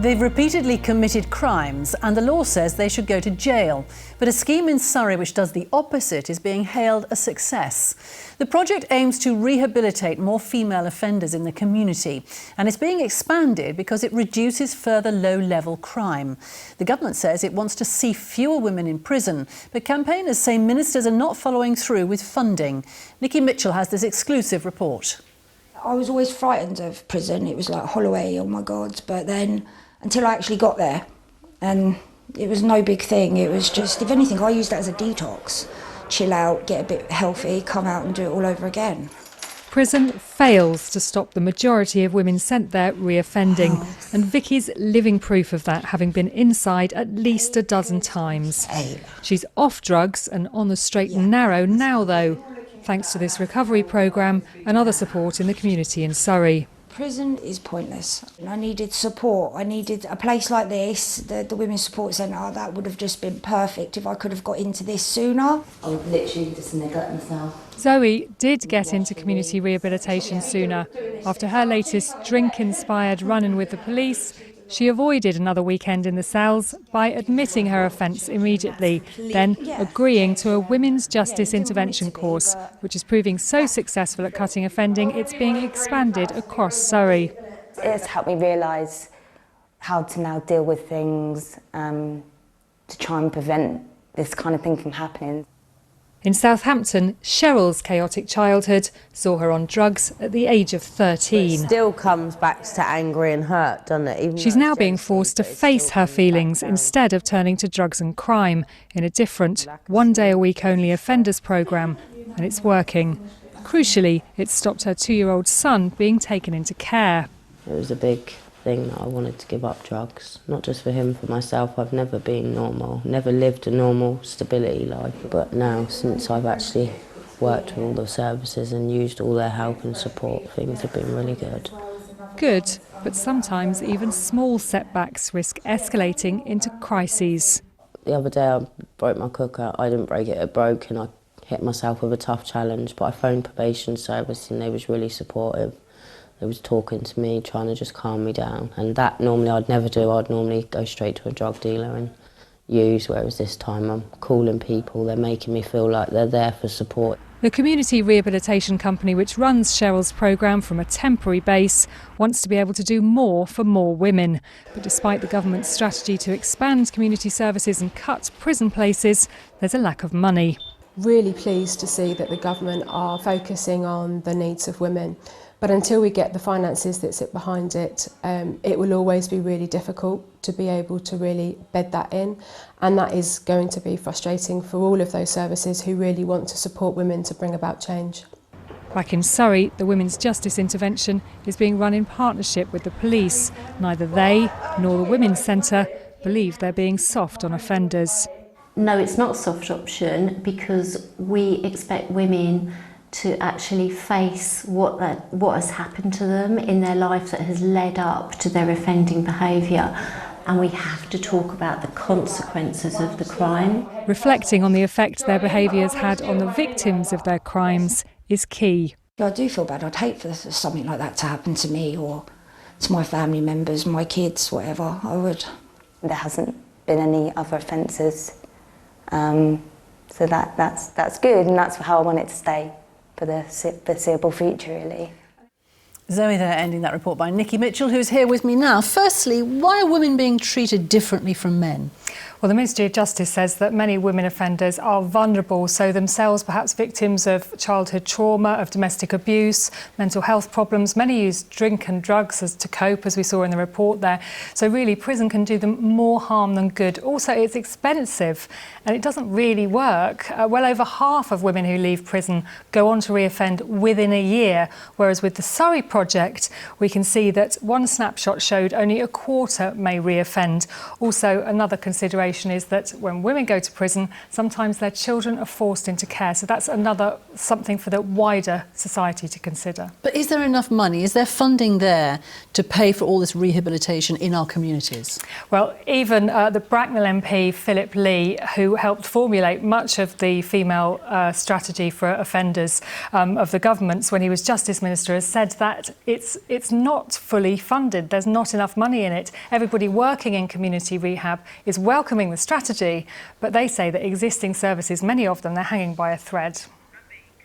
They've repeatedly committed crimes and the law says they should go to jail. But a scheme in Surrey which does the opposite is being hailed a success. The project aims to rehabilitate more female offenders in the community and it's being expanded because it reduces further low-level crime. The government says it wants to see fewer women in prison, but campaigners say ministers are not following through with funding. Nikki Mitchell has this exclusive report. I was always frightened of prison. It was like Holloway, oh my God. But then, until I actually got there, and it was no big thing. It was just, if anything, I used that as a detox. Chill out, get a bit healthy, come out and do it all over again. Prison fails to stop the majority of women sent there reoffending. And Vicky's living proof of that, having been inside at least a dozen times. She's off drugs and on the straight and narrow now, though, thanks to this recovery programme and other support in the community in Surrey. Prison is pointless. I needed support. I needed a place like this, the Women's Support Centre. That would have just been perfect if I could have got into this sooner. I would literally just neglect myself. Zoe did get into community rehabilitation sooner. After her latest drink-inspired run-in with the police, she avoided another weekend in the cells by admitting her offence immediately, then agreeing to a women's justice intervention course, which is proving so successful at cutting offending, it's being expanded across Surrey. It's helped me realise how to now deal with things, to try and prevent this kind of thing from happening. In Southampton, Cheryl's chaotic childhood saw her on drugs at the age of 13. It still comes back to angry and hurt, doesn't it? She's now being forced to face her feelings instead of turning to drugs and crime in a different, one-day-a-week-only offenders programme, and it's working. Crucially, it stopped her 2-year-old son being taken into care. It was a big thing that I wanted to give up drugs, not just for him, for myself. I've never been normal, never lived a normal stability life, but now since I've actually worked with all the services and used all their help and support, things have been really good. Good, but sometimes even small setbacks risk escalating into crises. The other day I broke my cooker. I didn't break it, it broke, and I hit myself with a tough challenge, but I phoned probation service and they was really supportive. They was talking to me, trying to just calm me down. And that normally I'd never do. I'd normally go straight to a drug dealer and use, whereas this time I'm calling people. They're making me feel like they're there for support. The community rehabilitation company which runs Cheryl's programme from a temporary base wants to be able to do more for more women. But despite the government's strategy to expand community services and cut prison places, there's a lack of money. Really pleased to see that the government are focusing on the needs of women. But until we get the finances that sit behind it, it will always be really difficult to be able to really bed that in. And that is going to be frustrating for all of those services who really want to support women to bring about change. Back in Surrey, the Women's Justice Intervention is being run in partnership with the police. Neither they nor the Women's Centre believe they're being soft on offenders. No, it's not a soft option because we expect women to actually face what has happened to them in their life that has led up to their offending behaviour. And we have to talk about the consequences of the crime. Reflecting on the effect their behaviour has had on the victims of their crimes is key. I do feel bad. I'd hate for something like that to happen to me or to my family members, my kids, whatever. I would. There hasn't been any other offences, so that's good, and that's how I want it to stay for the foreseeable future, really. Zoe there, ending that report by Nikki Mitchell, who's here with me now. Firstly, why are women being treated differently from men? Well, the Ministry of Justice says that many women offenders are vulnerable, so themselves perhaps victims of childhood trauma, of domestic abuse, mental health problems. Many use drink and drugs to cope, as we saw in the report there. So really, prison can do them more harm than good. Also, it's expensive and it doesn't really work. Well over half of women who leave prison go on to reoffend within a year, whereas with the Surrey project, we can see that one snapshot showed only a quarter may reoffend. Also, another consideration consideration is that when women go to prison, sometimes their children are forced into care. So that's another something for the wider society to consider. But is there enough money? Is there funding there to pay for all this rehabilitation in our communities? Well, even the Bracknell MP, Philip Lee, who helped formulate much of the female strategy for offenders of the government's when he was Justice Minister, has said that it's not fully funded. There's not enough money in it. Everybody working in community rehab is welcoming the strategy, but they say that existing services, many of them, they're hanging by a thread.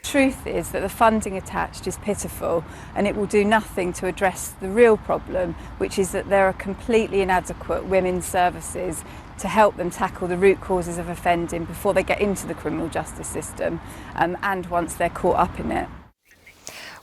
Truth is that the funding attached is pitiful, and it will do nothing to address the real problem, which is that there are completely inadequate women's services to help them tackle the root causes of offending before they get into the criminal justice system and once they're caught up in it.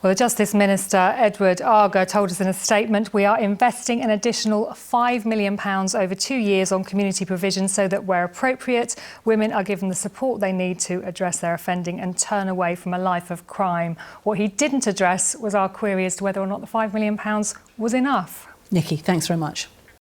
Well, the Justice Minister, Edward Arger, told us in a statement, we are investing an additional £5 million over 2 years on community provision so that where appropriate, women are given the support they need to address their offending and turn away from a life of crime. What he didn't address was our query as to whether or not the £5 million was enough. Nikki, thanks very much.